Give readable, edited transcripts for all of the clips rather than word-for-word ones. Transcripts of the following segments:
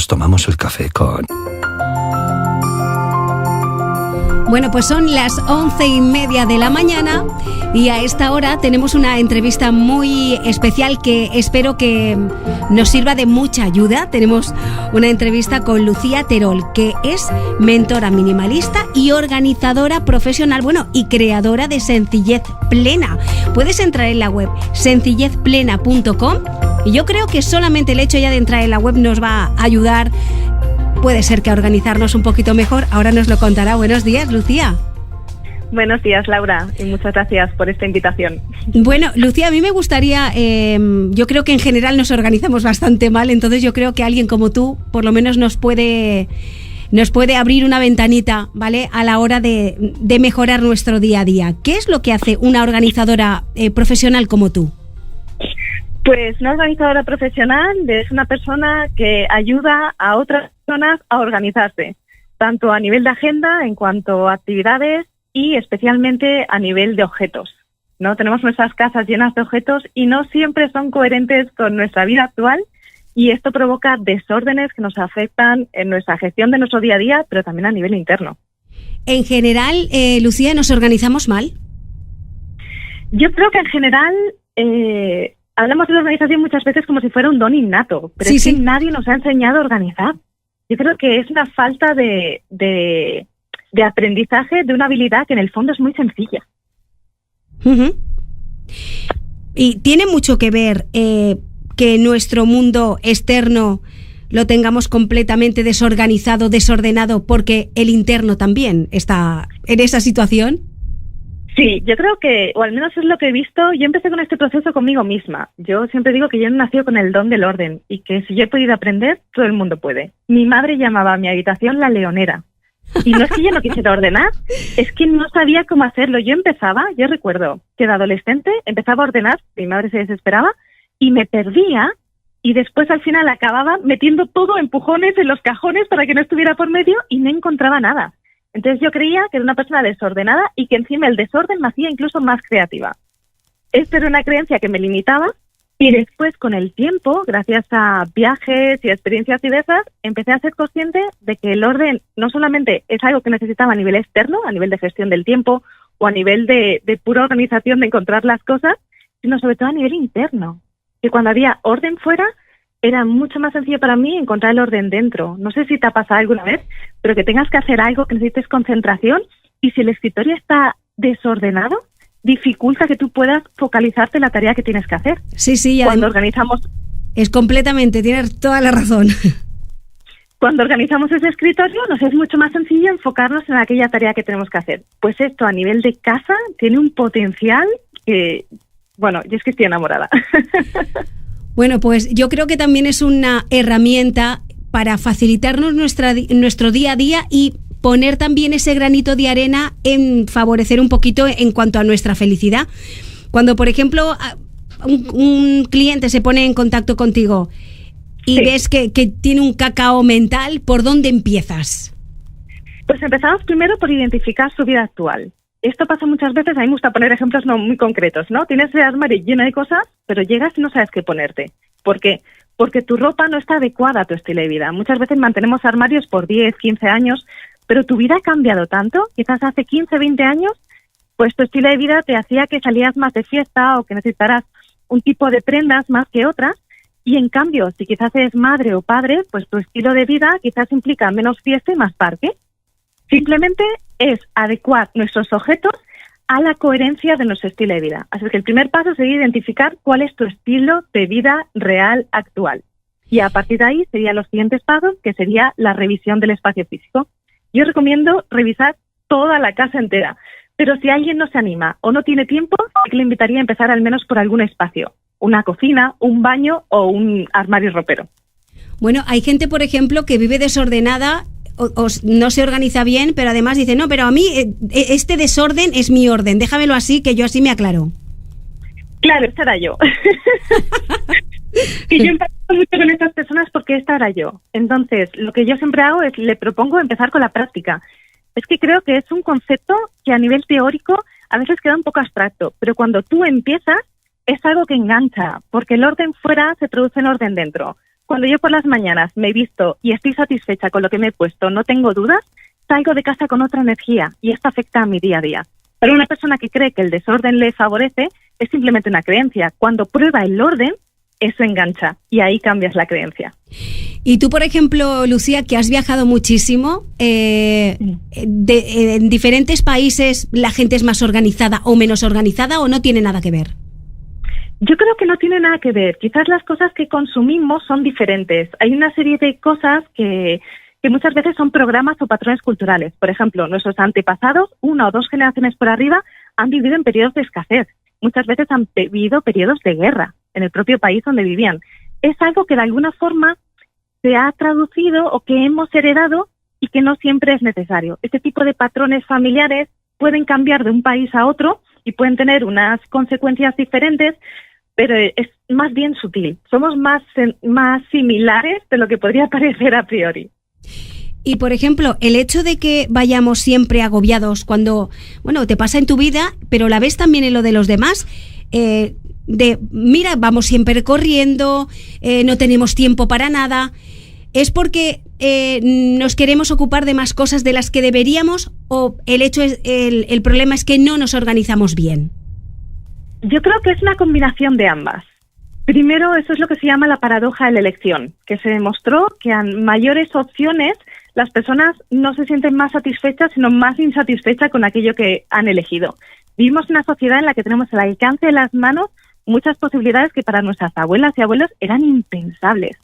nos tomamos el café con... Bueno, pues son las 11:30 de la mañana y a esta hora tenemos una entrevista muy especial que espero que nos sirva de mucha ayuda. Tenemos una entrevista con Lucía Terol, que es mentora minimalista y organizadora profesional, y creadora de Sencillez Plena. Puedes entrar en la web sencillezplena.com y yo creo que solamente el hecho ya de entrar en la web nos va a ayudar. Puede ser que a organizarnos un poquito mejor. Ahora nos lo contará. Buenos días, Lucía. Buenos días, Laura, y muchas gracias por esta invitación. Bueno, Lucía, a mí me gustaría, yo creo que en general nos organizamos bastante mal, entonces yo creo que alguien como tú por lo menos nos puede abrir una ventanita, ¿vale?, a la hora de mejorar nuestro día a día. ¿Qué es lo que hace una organizadora profesional como tú? Pues una organizadora profesional es una persona que ayuda a otras personas a organizarse, tanto a nivel de agenda en cuanto a actividades y especialmente a nivel de objetos, ¿no? Tenemos nuestras casas llenas de objetos y no siempre son coherentes con nuestra vida actual y esto provoca desórdenes que nos afectan en nuestra gestión de nuestro día a día, pero también a nivel interno. En general, Lucía, ¿nos organizamos mal? Yo creo que en general... hablamos de la organización muchas veces como si fuera un don innato, pero es que nadie nos ha enseñado a organizar. Yo creo que es una falta de aprendizaje de una habilidad que en el fondo es muy sencilla. Uh-huh. Y tiene mucho que ver que nuestro mundo externo lo tengamos completamente desorganizado, desordenado, porque el interno también está en esa situación. Sí, yo creo que, o al menos es lo que he visto, yo empecé con este proceso conmigo misma. Yo siempre digo que yo no nací con el don del orden y que si yo he podido aprender, todo el mundo puede. Mi madre llamaba a mi habitación la leonera. Y no es que yo no quisiera ordenar, es que no sabía cómo hacerlo. Yo recuerdo que de adolescente empezaba a ordenar, mi madre se desesperaba y me perdía y después al final acababa metiendo todo empujones en los cajones para que no estuviera por medio y no encontraba nada. Entonces yo creía que era una persona desordenada y que encima el desorden me hacía incluso más creativa. Esto era una creencia que me limitaba y después con el tiempo, gracias a viajes y experiencias diversas, empecé a ser consciente de que el orden no solamente es algo que necesitaba a nivel externo, a nivel de gestión del tiempo o a nivel de pura organización de encontrar las cosas, sino sobre todo a nivel interno. Que cuando había orden fuera, era mucho más sencillo para mí encontrar el orden dentro. No sé si te ha pasado alguna vez, pero que tengas que hacer algo que necesites concentración y si el escritorio está desordenado, dificulta que tú puedas focalizarte en la tarea que tienes que hacer. Sí, cuando organizamos... Es completamente, tienes toda la razón. Cuando organizamos ese escritorio nos es mucho más sencillo enfocarnos en aquella tarea que tenemos que hacer. Pues esto a nivel de casa tiene un potencial que... Bueno, yo es que estoy enamorada. Bueno, pues yo creo que también es una herramienta para facilitarnos nuestro día a día y poner también ese granito de arena en favorecer un poquito en cuanto a nuestra felicidad. Cuando, por ejemplo, un cliente se pone en contacto contigo y ves que tiene un cacao mental, ¿por dónde empiezas? Pues empezamos primero por identificar su vida actual. Esto pasa muchas veces, a mí me gusta poner ejemplos no muy concretos, ¿no? Tienes el armario lleno de cosas, pero llegas y no sabes qué ponerte. ¿Por qué? Porque tu ropa no está adecuada a tu estilo de vida. Muchas veces mantenemos armarios por 10, 15 años, pero tu vida ha cambiado tanto. Quizás hace 15, 20 años, pues tu estilo de vida te hacía que salías más de fiesta o que necesitaras un tipo de prendas más que otras. Y en cambio, si quizás eres madre o padre, pues tu estilo de vida quizás implica menos fiesta y más parque. Simplemente es adecuar nuestros objetos a la coherencia de nuestro estilo de vida. Así que el primer paso sería identificar cuál es tu estilo de vida real actual. Y a partir de ahí serían los siguientes pasos, que sería la revisión del espacio físico. Yo recomiendo revisar toda la casa entera, pero si alguien no se anima o no tiene tiempo, sí que le invitaría a empezar al menos por algún espacio. Una cocina, un baño o un armario ropero. Bueno, hay gente, por ejemplo, que vive desordenada o no se organiza bien, pero además dice, no, pero a mí este desorden es mi orden, déjamelo así, que yo así me aclaro. Claro, esta era yo. Y yo empiezo mucho con estas personas porque esta era yo. Entonces, lo que yo siempre hago es, le propongo empezar con la práctica. Es que creo que es un concepto que a nivel teórico a veces queda un poco abstracto, pero cuando tú empiezas es algo que engancha, porque el orden fuera se traduce en orden dentro. Cuando yo por las mañanas me he visto y estoy satisfecha con lo que me he puesto, no tengo dudas, salgo de casa con otra energía y esto afecta a mi día a día. Pero una persona que cree que el desorden le favorece es simplemente una creencia. Cuando prueba el orden, eso engancha y ahí cambias la creencia. Y tú, por ejemplo, Lucía, que has viajado muchísimo, en diferentes países la gente es más organizada o menos organizada, ¿o no tiene nada que ver? Yo creo que no tiene nada que ver. Quizás las cosas que consumimos son diferentes. Hay una serie de cosas que muchas veces son programas o patrones culturales. Por ejemplo, nuestros antepasados, 1 o 2 generaciones por arriba, han vivido en periodos de escasez. Muchas veces han vivido periodos de guerra en el propio país donde vivían. Es algo que de alguna forma se ha traducido o que hemos heredado y que no siempre es necesario. Este tipo de patrones familiares pueden cambiar de un país a otro y pueden tener unas consecuencias diferentes, pero es más bien sutil. Somos más similares de lo que podría parecer a priori. Y, por ejemplo, el hecho de que vayamos siempre agobiados cuando, bueno, te pasa en tu vida, pero la ves también en lo de los demás, mira, vamos siempre corriendo, no tenemos tiempo para nada, ¿es porque nos queremos ocupar de más cosas de las que deberíamos o el problema es que no nos organizamos bien? Yo creo que es una combinación de ambas. Primero, eso es lo que se llama la paradoja de la elección, que se demostró que a mayores opciones las personas no se sienten más satisfechas, sino más insatisfechas con aquello que han elegido. Vivimos en una sociedad en la que tenemos al alcance de las manos muchas posibilidades que para nuestras abuelas y abuelos eran impensables.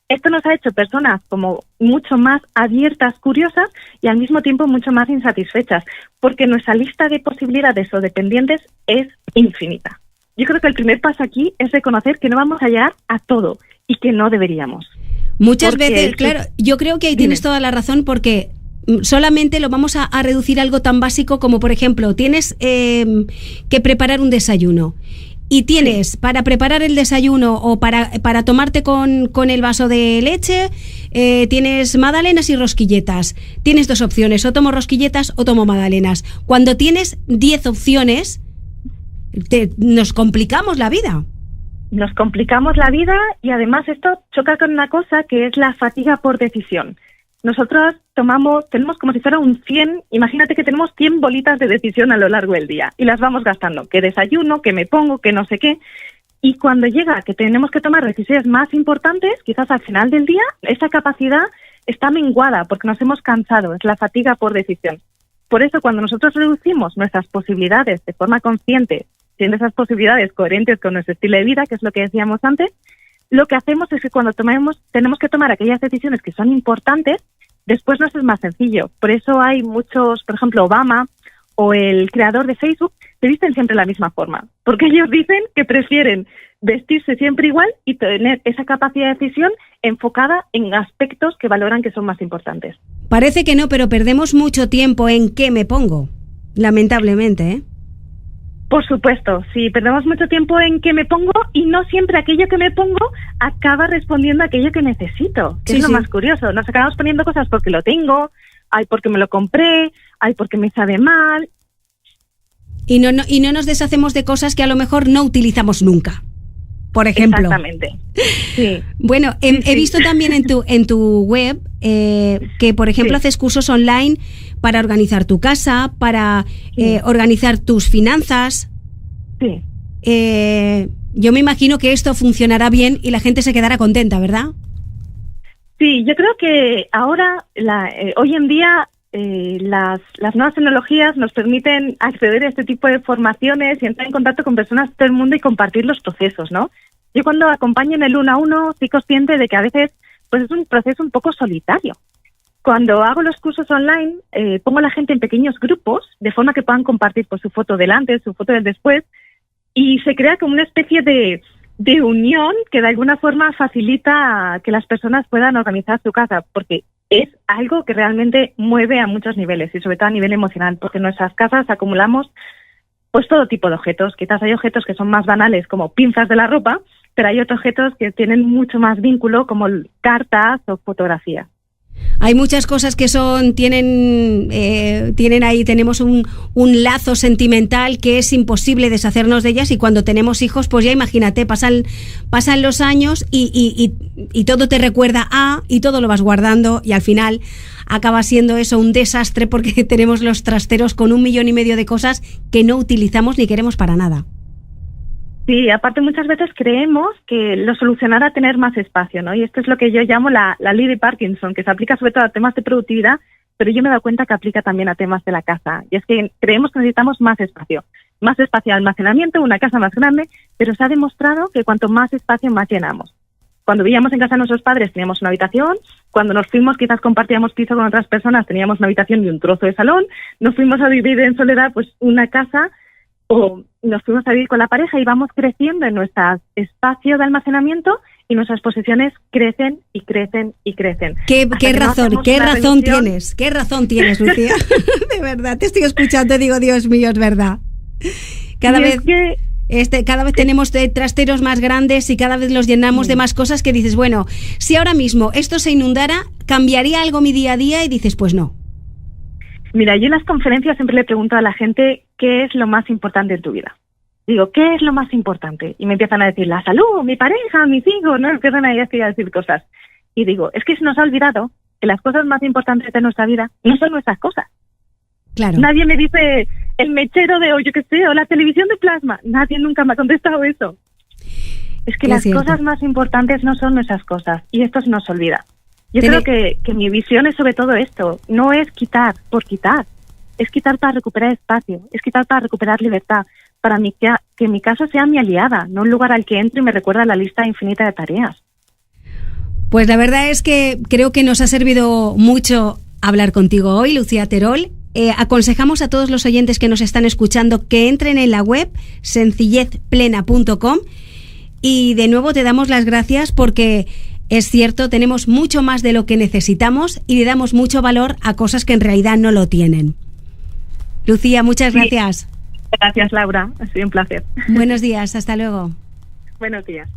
Esto nos ha hecho personas como mucho más abiertas, curiosas y al mismo tiempo mucho más insatisfechas, porque nuestra lista de posibilidades o de pendientes es infinita. Yo creo que el primer paso aquí es reconocer que no vamos a llegar a todo y que no deberíamos. Muchas veces, claro, yo creo que ahí tienes toda la razón porque solamente lo vamos a reducir a algo tan básico como, por ejemplo, tienes que preparar un desayuno y tienes para preparar el desayuno o para tomarte con el vaso de leche, tienes magdalenas y rosquilletas. Tienes 2 opciones, o tomo rosquilletas o tomo magdalenas. Cuando tienes 10 opciones, nos complicamos la vida. Nos complicamos la vida y además esto choca con una cosa que es la fatiga por decisión. Nosotros tenemos como si fuera un 100, imagínate que tenemos 100 bolitas de decisión a lo largo del día y las vamos gastando, que desayuno, que me pongo, que no sé qué. Y cuando llega que tenemos que tomar decisiones más importantes, quizás al final del día, esa capacidad está menguada porque nos hemos cansado, es la fatiga por decisión. Por eso cuando nosotros reducimos nuestras posibilidades de forma consciente, siendo esas posibilidades coherentes con nuestro estilo de vida, que es lo que decíamos antes, lo que hacemos es que cuando tenemos que tomar aquellas decisiones que son importantes, después nos es más sencillo. Por eso hay muchos, por ejemplo, Obama o el creador de Facebook, se visten siempre de la misma forma, porque ellos dicen que prefieren vestirse siempre igual y tener esa capacidad de decisión enfocada en aspectos que valoran que son más importantes. Parece que no, pero perdemos mucho tiempo en qué me pongo, lamentablemente, ¿eh? Por supuesto, sí, perdemos mucho tiempo en qué me pongo y no siempre aquello que me pongo acaba respondiendo a aquello que necesito, que es lo más curioso. Nos acabamos poniendo cosas porque lo tengo, porque me lo compré, porque me sabe mal. Y no nos deshacemos de cosas que a lo mejor no utilizamos nunca, por ejemplo. Exactamente. Sí. Bueno, he visto también en tu web que, por ejemplo, haces cursos online para organizar tu casa, para organizar tus finanzas. Sí. Yo me imagino que esto funcionará bien y la gente se quedará contenta, ¿verdad? Sí, yo creo que ahora, hoy en día, las nuevas tecnologías nos permiten acceder a este tipo de formaciones y entrar en contacto con personas de todo el mundo y compartir los procesos, ¿no? Yo cuando acompaño en el 1 a 1 soy consciente de que a veces pues es un proceso un poco solitario. Cuando hago los cursos online, pongo a la gente en pequeños grupos, de forma que puedan compartir pues, su foto del antes, su foto del después, y se crea como una especie de unión que de alguna forma facilita que las personas puedan organizar su casa, porque es algo que realmente mueve a muchos niveles, y sobre todo a nivel emocional, porque en nuestras casas acumulamos pues todo tipo de objetos. Quizás hay objetos que son más banales, como pinzas de la ropa, pero hay otros objetos que tienen mucho más vínculo, como cartas o fotografías. Hay muchas cosas que tienen ahí, tenemos un lazo sentimental que es imposible deshacernos de ellas, y cuando tenemos hijos, pues ya imagínate, pasan los años y todo te recuerda y todo lo vas guardando, y al final acaba siendo eso un desastre, porque tenemos los trasteros con 1,5 millones de cosas que no utilizamos ni queremos para nada. Sí, aparte muchas veces creemos que lo solucionará tener más espacio, ¿no? Y esto es lo que yo llamo la ley de Parkinson, que se aplica sobre todo a temas de productividad, pero yo me he dado cuenta que aplica también a temas de la casa. Y es que creemos que necesitamos más espacio de almacenamiento, una casa más grande, pero se ha demostrado que cuanto más espacio, más llenamos. Cuando vivíamos en casa de nuestros padres teníamos una habitación, cuando nos fuimos quizás compartíamos piso con otras personas, teníamos una habitación y un trozo de salón, nos fuimos a vivir en soledad, pues una casa, o nos fuimos a vivir con la pareja y vamos creciendo en nuestro espacio de almacenamiento y nuestras posesiones crecen y crecen y crecen. ¿Qué razón tienes, Lucía? De verdad, te estoy escuchando y digo, Dios mío, es verdad. Cada vez tenemos trasteros más grandes y cada vez los llenamos de más cosas que dices, bueno, si ahora mismo esto se inundara, ¿cambiaría algo mi día a día? Y dices, pues no. Mira, yo en las conferencias siempre le pregunto a la gente qué es lo más importante en tu vida. Digo, ¿qué es lo más importante? Y me empiezan a decir la salud, mi pareja, mis hijos, ¿no? Empiezan a decir cosas. Y digo, es que se nos ha olvidado que las cosas más importantes de nuestra vida no son nuestras cosas. Claro. Nadie me dice el mechero o yo qué sé, o la televisión de plasma. Nadie nunca me ha contestado eso. Es que las cosas más importantes no son nuestras cosas. Y esto se nos olvida. Yo creo que mi visión es sobre todo esto. No es quitar por quitar. Es quitar para recuperar espacio. Es quitar para recuperar libertad. Para mí, que mi casa sea mi aliada, no un lugar al que entro y me recuerda la lista infinita de tareas. Pues la verdad es que creo que nos ha servido mucho hablar contigo hoy, Lucía Terol. Aconsejamos a todos los oyentes que nos están escuchando que entren en la web sencillezplena.com, y de nuevo te damos las gracias porque es cierto, tenemos mucho más de lo que necesitamos y le damos mucho valor a cosas que en realidad no lo tienen. Lucía, muchas gracias. Gracias, Laura. Ha sido un placer. Buenos días, hasta luego. Buenos días.